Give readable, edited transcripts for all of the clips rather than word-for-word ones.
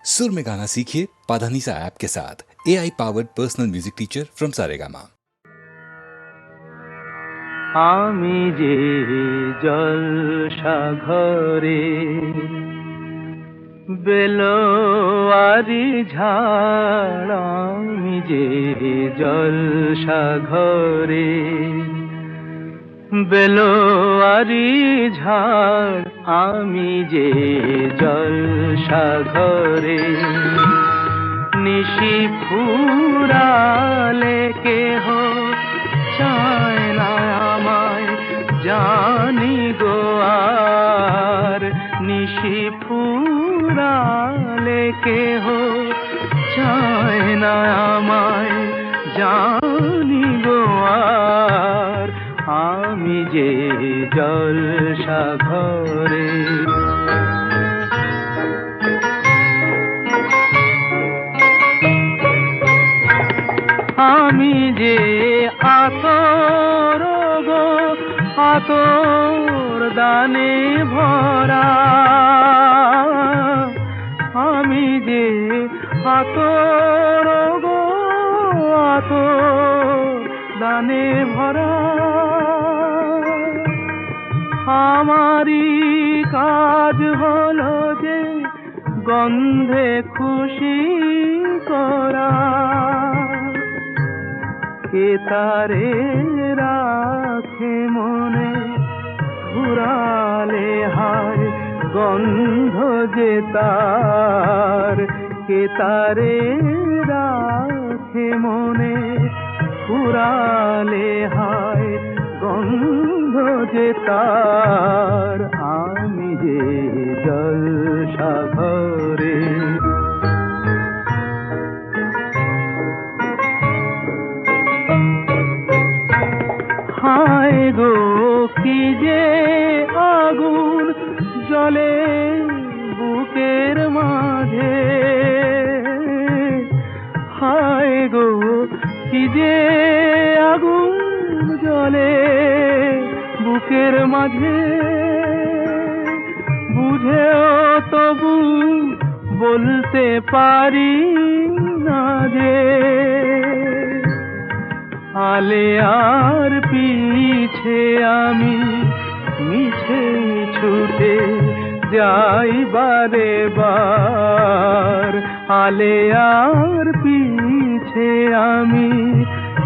सुर में गाना सीखिए पाधानीसा ऐप के साथ। AI powered personal music teacher from Saregama. আমি যে জলসাঘরে বেলোয়ারি ঝাড়, আমি যে জলসাঘরে বেলোয়ারি ঝাড়, আমি যে জলসাঘরে নিশি ফুরালে কেহ চায় না আমায়, জানি গো আর নিশি ফুরালে কেহ চায় না আমায়, জানি গো আর আমি যে জলসাঘরে। আমি যে আতর গো আতর দানে ভরা, আমি যে আতর গো আতর দানে ভরা, আমারই কাজ হলো যে গন্ধে খুশি করা, কে তারে রাখে মনে ঘুরালে হায়, গন্ধ যে তার কে তারে রাখে মনে ঘুরালে হায়, গন্ধ যে তার আমি যে জলসাঘরে। হায় গো কি যে আগুন জ্বলে বুকের মাঝে, হায় গো কি যে আগুন জ্বলে বুকের মাঝে, বুঝেও তবু বলতে পারি না যে আলে আর পিছে আমি মিছে ছুটে যাই বারে বার, আলে আর পিছে আমি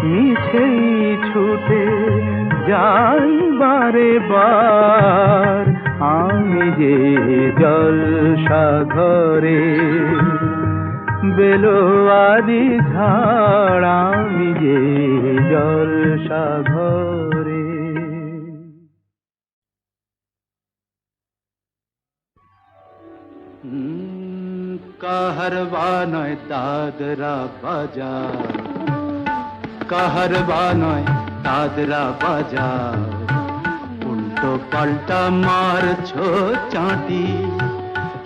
মিছে ছুটে যাই বারে বার, আমি যে জলসাঘরে বেলোয়ারি ঝাড়, আমি যে জলসাঘরে। কাহারবা নয় দাদরা বাজার, কাহারবা নয় দাদরা বাজার, উল্টো পাল্টা মারছো চাঁটি,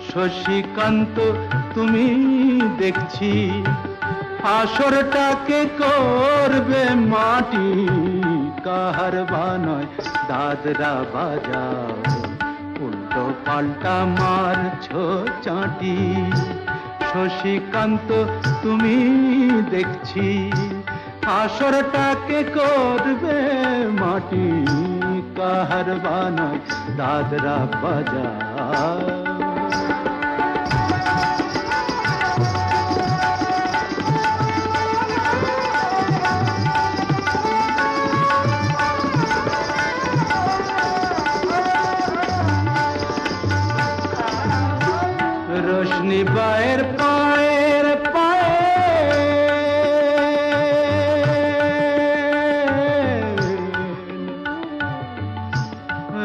শশীকান্ত তুমি দেখছি আসরটাকে করবে মাটি, কাহারবা নয় দাদরা বাজার, উল্টো পাল্টা মারছো চাঁটি, শশীকান্ত তুমি দেখছি আসরটাকে করবে মাটি, কাহারবা নয় দাদরা বাজার। রোশনি বায়ের পায়ের পায়ে,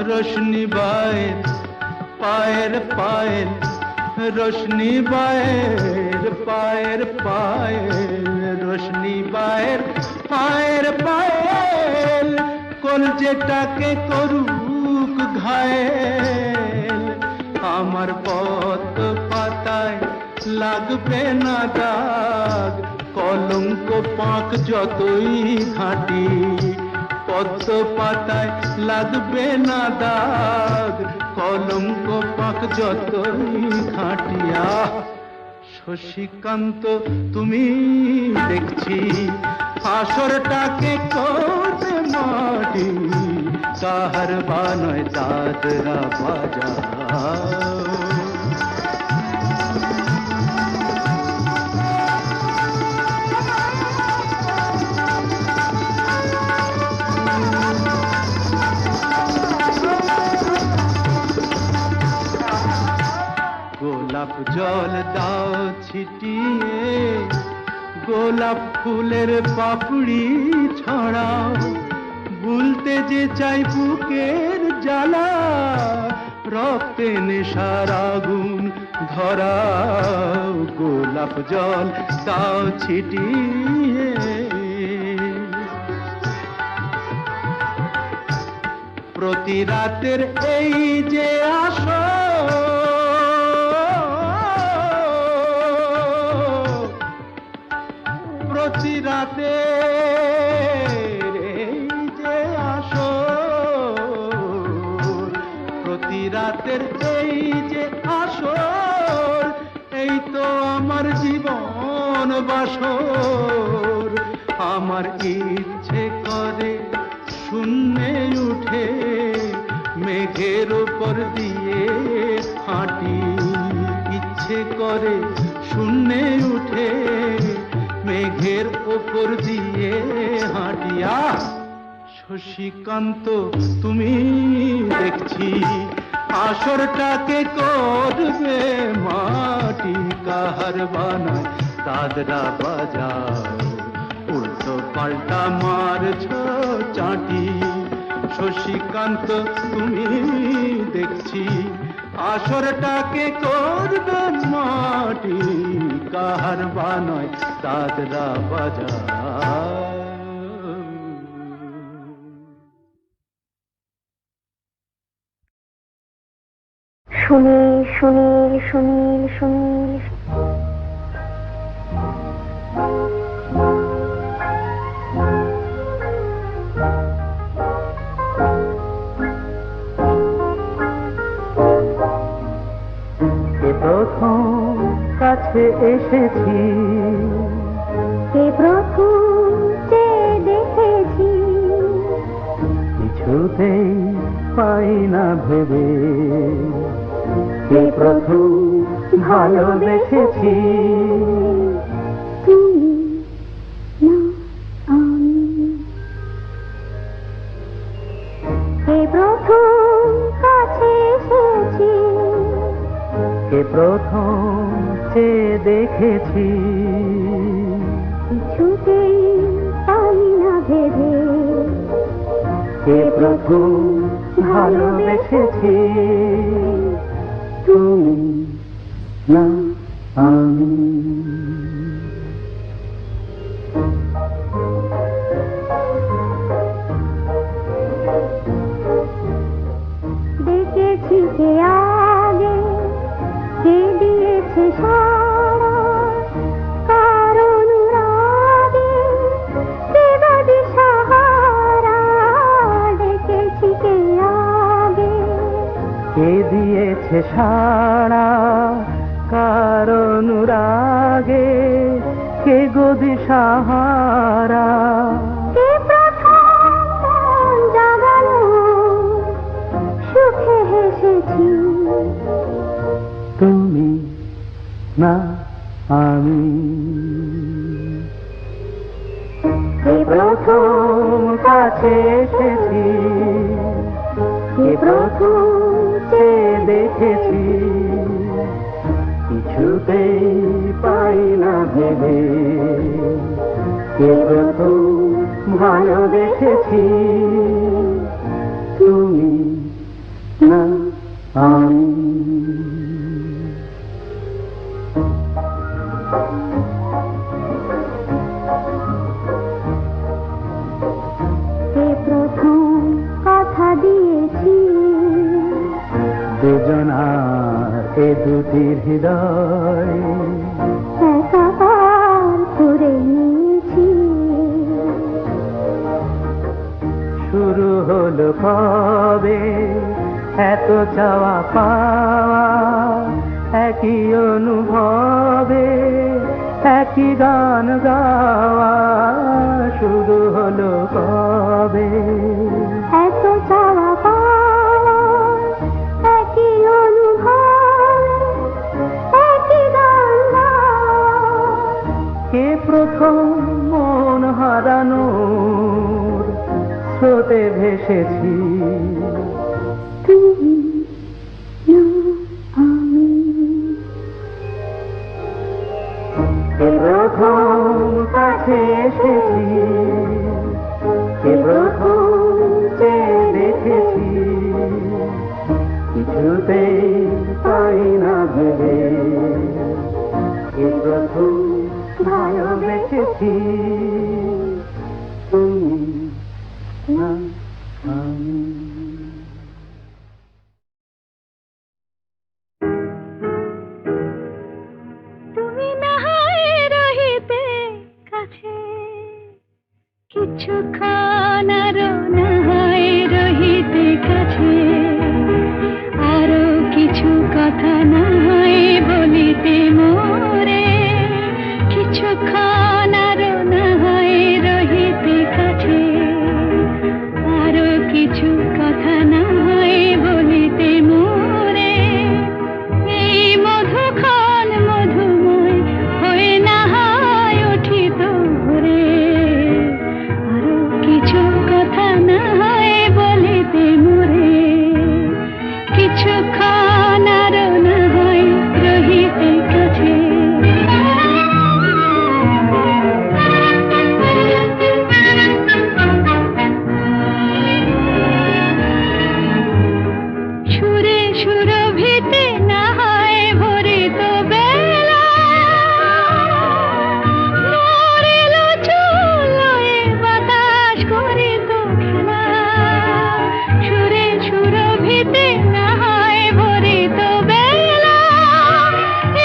রোশনি বায়ের পায়ের পায়ের, রোশনি বায়ের পায়ের পায়ের, রোশনি বায়ের পায়ের পায়ের, কলজেটাকে করুক ঘায়েল, আমার পথ পাতায় লাগবে না দাগ, কলঙ্ক পাক যতই ঘাঁটি, পদ্ম পাতায় লাগবে না দাগ, কলঙ্ক পাক যতই ঘাঁটিয়া, শশীকান্ত তুমি দেখছি আসরটাকে করতে মাটি কাহার বানয় দাদরা বাজা গোলাপ জল দাও ছিটিয়ে গোলাপ ফুলের পাপড়ি ছড়াও ভুলতে যে চাই বুকের জ্বালা রক্তে নেশার আগুন ধরাও গোলাপ জল দাও ছিটিয়ে প্রতি রাতের এই যে আসো প্রতি রাতে যে আসো প্রতি রাতের এই যে আসো এই তো আমার জীবন বাসর আমার ইচ্ছে করে শূন্যে উঠে মেঘের উপর দিয়ে হাঁটি ইচ্ছে করে শূন্যে উঠে মেঘের ওপর দিয়ে হাঁটিয়া শশীকান্ত তুমি দেখছি আসরটাকে করবে মাটি কাহার বানায় দাদরা বাজাও উল্টো পাল্টা মারছ চাটি শশীকান্ত তুমি দেখছি আসরটাকে করবে মাটি কাহার বানয় দাদরা বাজা সুনীল সুনীল সুনীল সুনীল প্রথম কাছে এসেছি কে প্রথম চেয়ে দেখেছি কিছুতেই পাই না ভেবে কে প্রথম ভালোবেসেছি তুমি না আমি কে প্রথম কাছে এসেছি কে প্রথম চেয়ে দেখেছি কিছুতেই পাই না ভেবে কে প্রথম ভালোবেসেছি তুমি না আমি দেখেছি কে আগে কে দিয়েছে সারা কারণ রাগে কে বাদে সাহারা দেখেছি কে আগে কে দিয়েছে সারা কারণ রাগে কে গদি সাহারা কে প্রথম মন জাগালো সুখে হেসেছি তুমি না আমি কে প্রথম কাছে এসেছি কে প্রথম চেয়ে দেখেছি কিছুতেই পাই না ভেবে কে প্রথম ভালোবেসেছি তুমি না আমি কে প্রথম কথা দিয়েছি দুজনার এ দুটি হৃদয় একাকার করে নিয়েছি শুরু হলো কবে এত চাওয়া পাওয়া একই অনুভবে একই গান গাওয়া শুরু হলো কবে? এত চাওয়া পাওয়া একই অনুভব, একই গান গাওয়া। কে প্রথম মন হারানোর স্রোতে ভেসেছি? তুমি না আমি। কে প্রথম কাছে এসেছি? কে প্রথম চেয়ে দেখেছি? কিছুতেই পাই না ভেবে কে প্রথম ভালোবেসেছি? তুমি না আমি। তুমি না হয় রহিতে কাছে, কিছুক্ষণ আরো না হয় রহিতে কাছে, আরো কিছু কথা না হয় বলিতে মোরে, কিছুক্ষণ আরো না হয় রহিতে কাছে, আরো কিছু কথা না হয় বলিতে মোরে। এই মধুক্ষণ মধুময় হয়ে না হয় উঠিত ভোরে, আরো কিছু কথা না হয় বলিতে মোরে, কিছুক্ষণ আরো না হয় রহিতে কাছে। সুরে সুরভিতে না হয় ভরিত বেলা, মরিল চুলোয় বাতাস করিত খেলা। সুরে সুরভিতে না হয় ভরিত বেলা,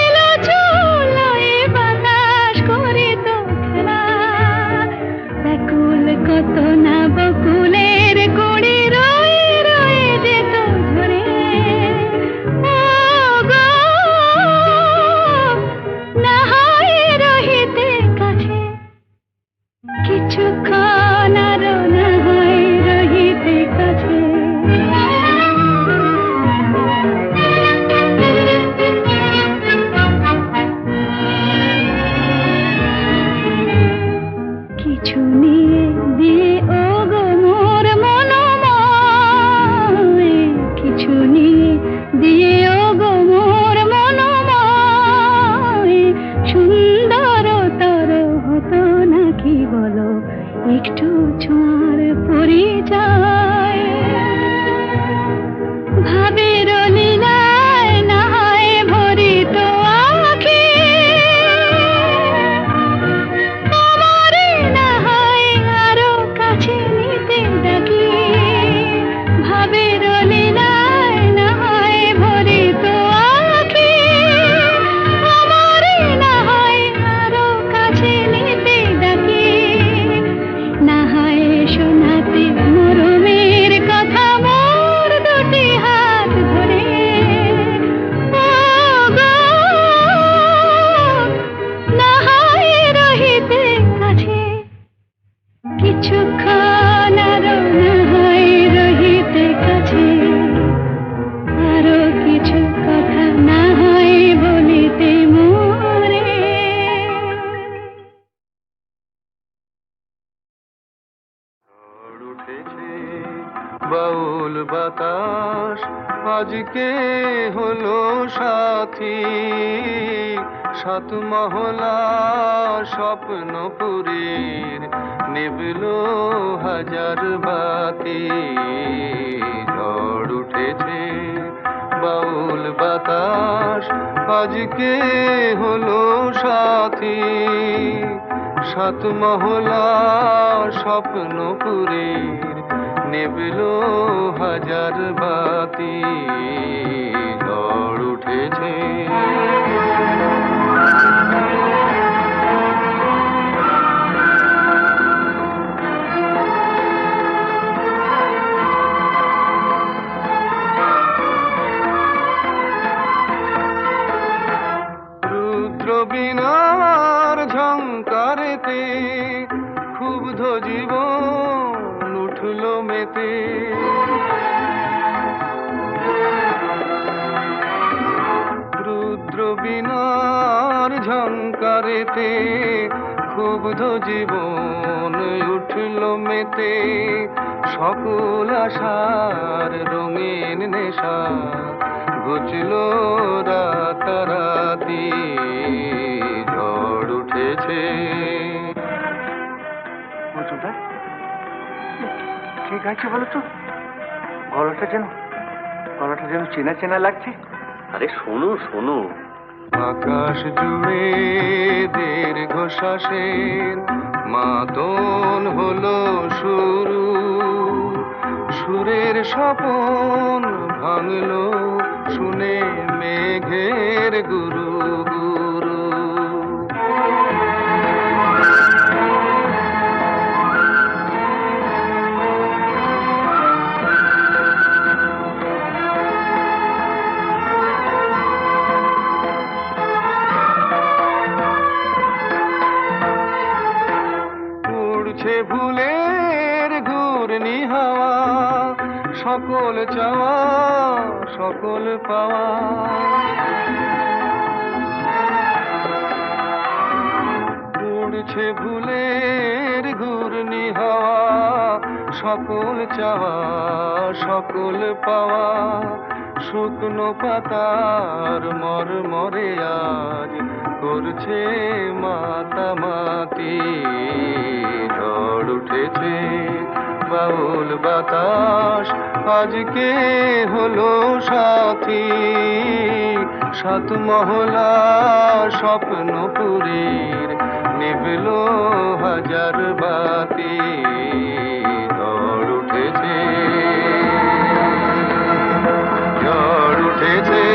এলো চুলোয় বাতাস করিত খেলা। ব্যাকুল কত না বকুলের কুড়ি রয়ে রয়ে যেত ঝরে, ও গো না হয় রহিতে কাছে, কিছুক্ষণ আরো না হয় রহিতে কাছে। কিছু নিয়ে দিয়ে ও গো মোর মনোময়, কিছু নিয়ে দিয়ে ও গো মোর মনোময়, সুন্দরতর হতো নাকি বলো একটু ছোঁয়ার পরিচয়। ভাবের লীলায় না হয় ভরিত আঁখি, আমারে না হয় আরো কাছে নিতে ডাকি। ভাবের লীলায় না হয় ভরিত আঁখি, আমারে না হয় আরো কাছে নিতে ডাকি। না হয় শোনাতে মরমের কথা মোর দুটি হাত ধরে, ও গো না হয় রহিতে কাছে, কিছুক্ষণ আরো না হয় রহিতে কাছে, আরো কিছু কথা না হয় বলিতে মোরে। ঝড় উঠেছে বাউল বাতাস আজকে হলো সাথী, সাত মহলা স্বপ্নপুরীর নিবলো হাজার বাতি। ঝড় উঠেছে বাউল বাতাস আজকে হলো সাথী, সাত মহলা স্বপ্নপুরীর নিবলো হাজার বাতি। ঝড় উঠেছে রুদ্র বীণার ঝংকারেতে ক্ষুব্ধ জীবন উঠল মেতে। রুদ্র বীণার ঝংকারেতে ক্ষুব্ধ জীবন উঠল মেতে। সকল আশার রঙিন নেশা ঘুচল রাতারাতি, ঝড় উঠেছে। মজুমদার ঠিক আছে বলো তো, গলাটা যেন চেনা চেনা লাগছে। আরে শোনো শোনো, আকাশ জুড়ে দীর্ঘশ্বাসের মাদন হলো শুরু। সুরের স্বপন ভাঙলো শুনে মেঘের গুরু গুরু। উড়ছে ভুলের ঘূর্ণি হাওয়া, সকল চাওয়া সকল পাওয়া। উড়ছে ভুলের ঘূর্ণি হাওয়া, সকল চাওয়া সকল পাওয়া। শুকনো পাতার মরমরে আজ করছে মাতামাতি, ঝড় উঠেছে বাউল বাতাস আজকে হলো সাথী। সাত মহলা স্বপ্নপুরীর নিভলো হাজার বাতি, ঝড় উঠেছে ঝড় উঠেছে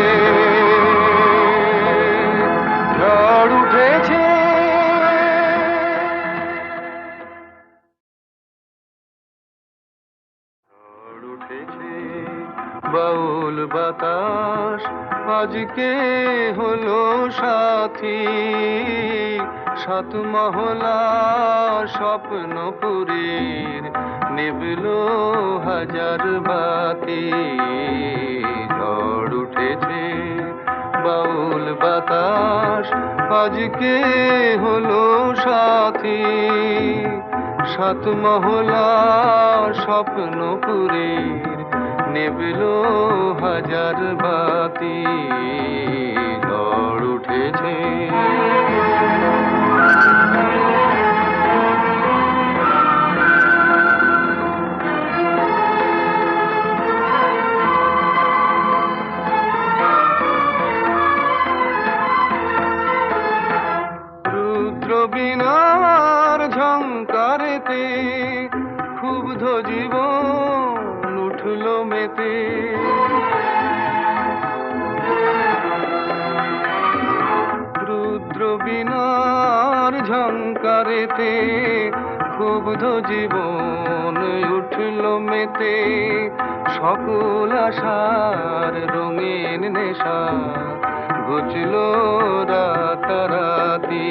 ঝড় উঠেছে। ঝড় উঠেছে বাউল বাতাস আজকে হলো সাথী। সাত মহলা স্বপ্নপুরীর নিভলো হাজার বাতি, ঝড় উঠেছে বাউল বাতাস আজকে হলো সাথী। সাত মহলা স্বপ্নপুরীর নিভলো হাজার বাতি, ঝড় উঠেছে। রুদ্র বীণার ঝংকারেতে ক্ষুব্ধ জীবন উঠল মেতে। রুদ্র বীণার ঝংকারেতে ক্ষুব্ধ জীবন উঠল মেতে। সকল আশার রঙিন নেশা ঘুচল রাতারাতি,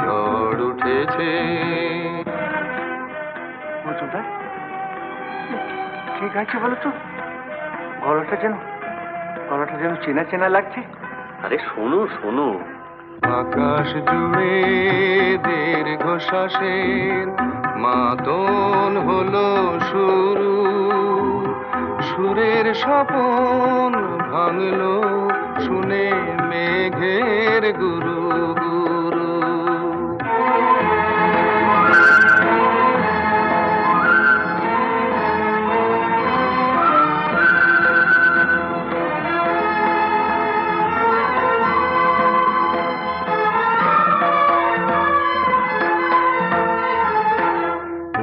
ঝড় উঠেছে। মজুমদার ঠিক আছে বলো তো, গলাটা যেন চেনা চেনা লাগছে। আরে শোনো শোনো, আকাশ জুড়ে দীর্ঘশ্বাসের মাদন হলো শুরু। সুরের স্বপন ভাঙলো শুনে মেঘের গুরু গুরু।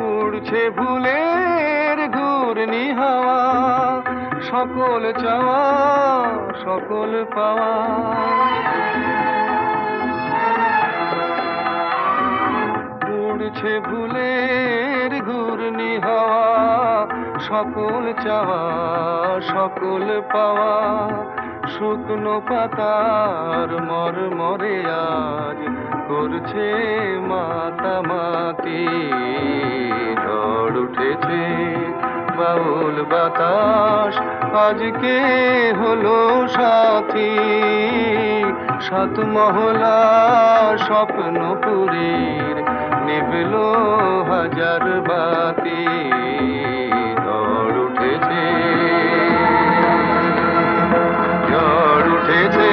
উড়ছে ভুলের ঘূর্ণি হাওয়া, সকল চাওয়া সকল পাওয়া। উড়ছে ভুলের ঘূর্ণি হাওয়া, সকল চাওয়া সকল পাওয়া। শুকনো পাতার মরমরে আজ করছে মাতামাতি। ঝড় উঠেছে বাউল বাতাস আজকে হলো সাথী। সাত মহলা স্বপ্নপুরীর নিভল হাজার বাতি। ঝড় উঠেছে, ঝড় উঠেছে,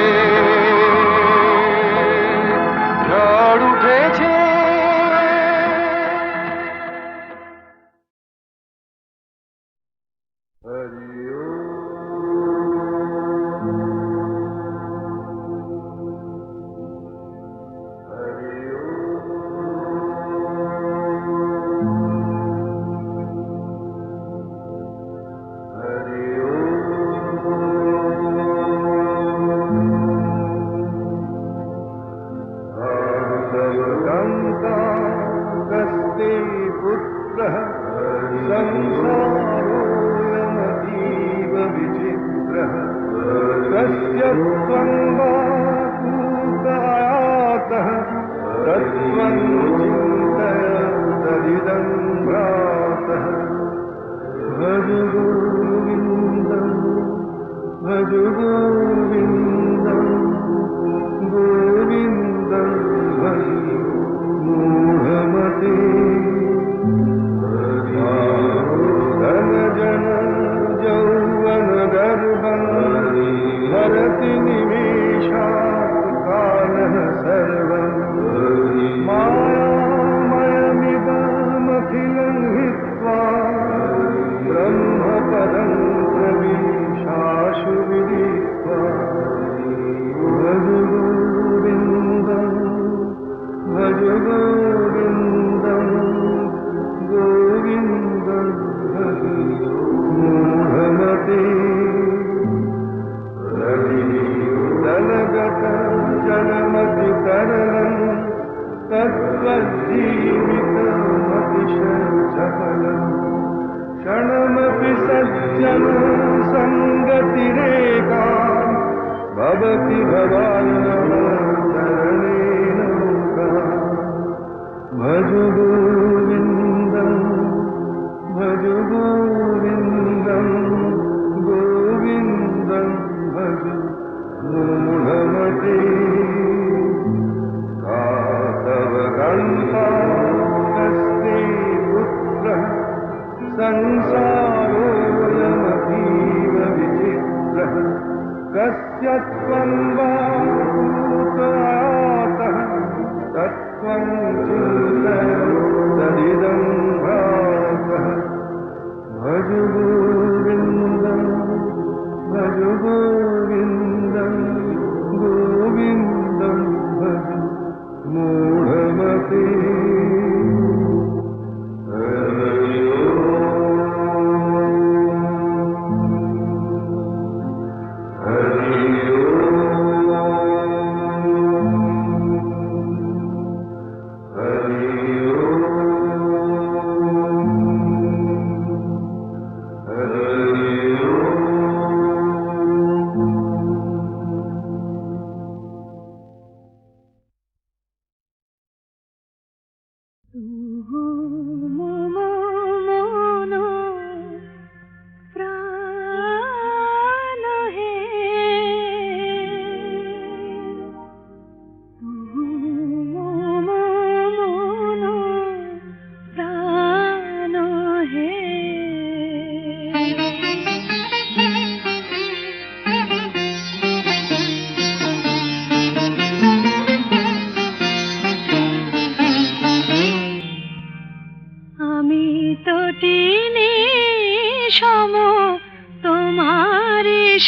ঝড় উঠেছে। संसारोऽयमतीव विचित्रः कस्य त्वं वा कूतायातः तत्त्वं चिन्तय तदिदं भ्रातः। भज गोविन्दं भज गोविन्दं गोविन्दं भज मूढमते। जन यौवन गर्भं भरति निमेषात् कालः सर्वं। मायामयमिदमखिलं हित्वा ब्रह्मपदं प्रविशाशु विदित्वा। भज गोविन्दं भज गोविन्दं गोविन्दं भज मूढमते। दलगत जनमतितरलं तत्त्वजीवितमतिशयफलं। क्षणमपि सज्जन सङ्गतिरेका भवति भवान्नवतरणे नौका। भज गोविन्दं भज गोविन्दं गोविन्दं भज मूढमते। तव कण्ठास्ते पुत्रः संसारोऽयमतीव विचित्रः कस्य त्वं वा कूतायातः तत्त्वं चिन्तय तदिदं भ्रातः। भज गोविन्दं भज गोविन्दं गोविन्दं भज मूढमते।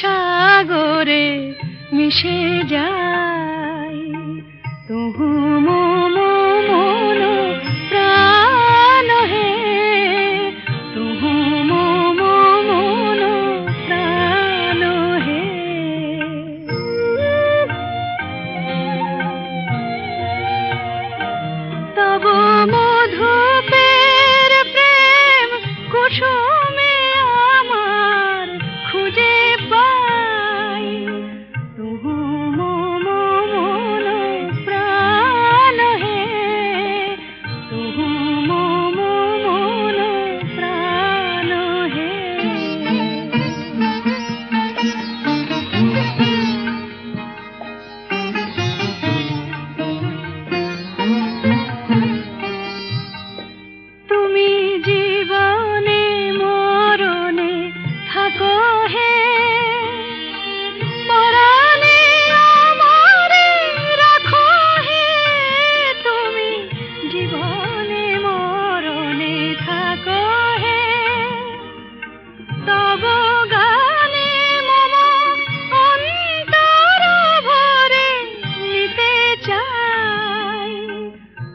সাগরে মিশে যাই তুহু মম মন প্রাণ হে তুহু মম মন প্রাণ হে তব মধুপের প্রেম কুসুমে আমার খুঁজে পাই যাই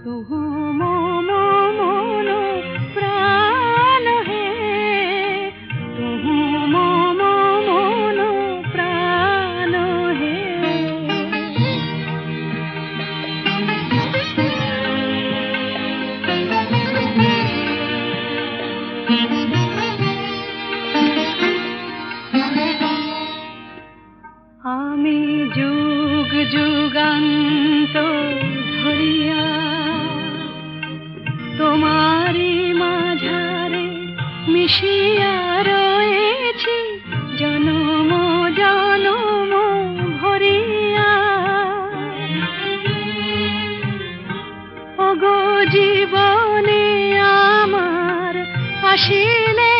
তুহু মম মন প্রাণ হে তুহু মম মন প্রাণ হে আমি যুগ যুগান্ত ধরিয়া তোমারি মাঝারে মিশিয়া রয়েছি জনম জনম ভরিয়া ওগো জীবনে আমার আসিলে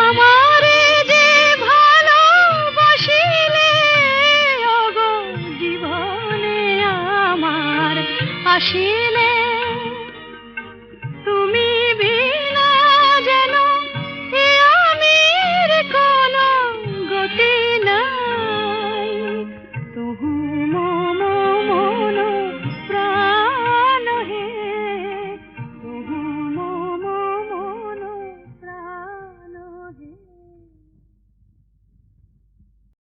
আমারে যে ভালোবাসিলে ওগো জীবনে আমার আসিলে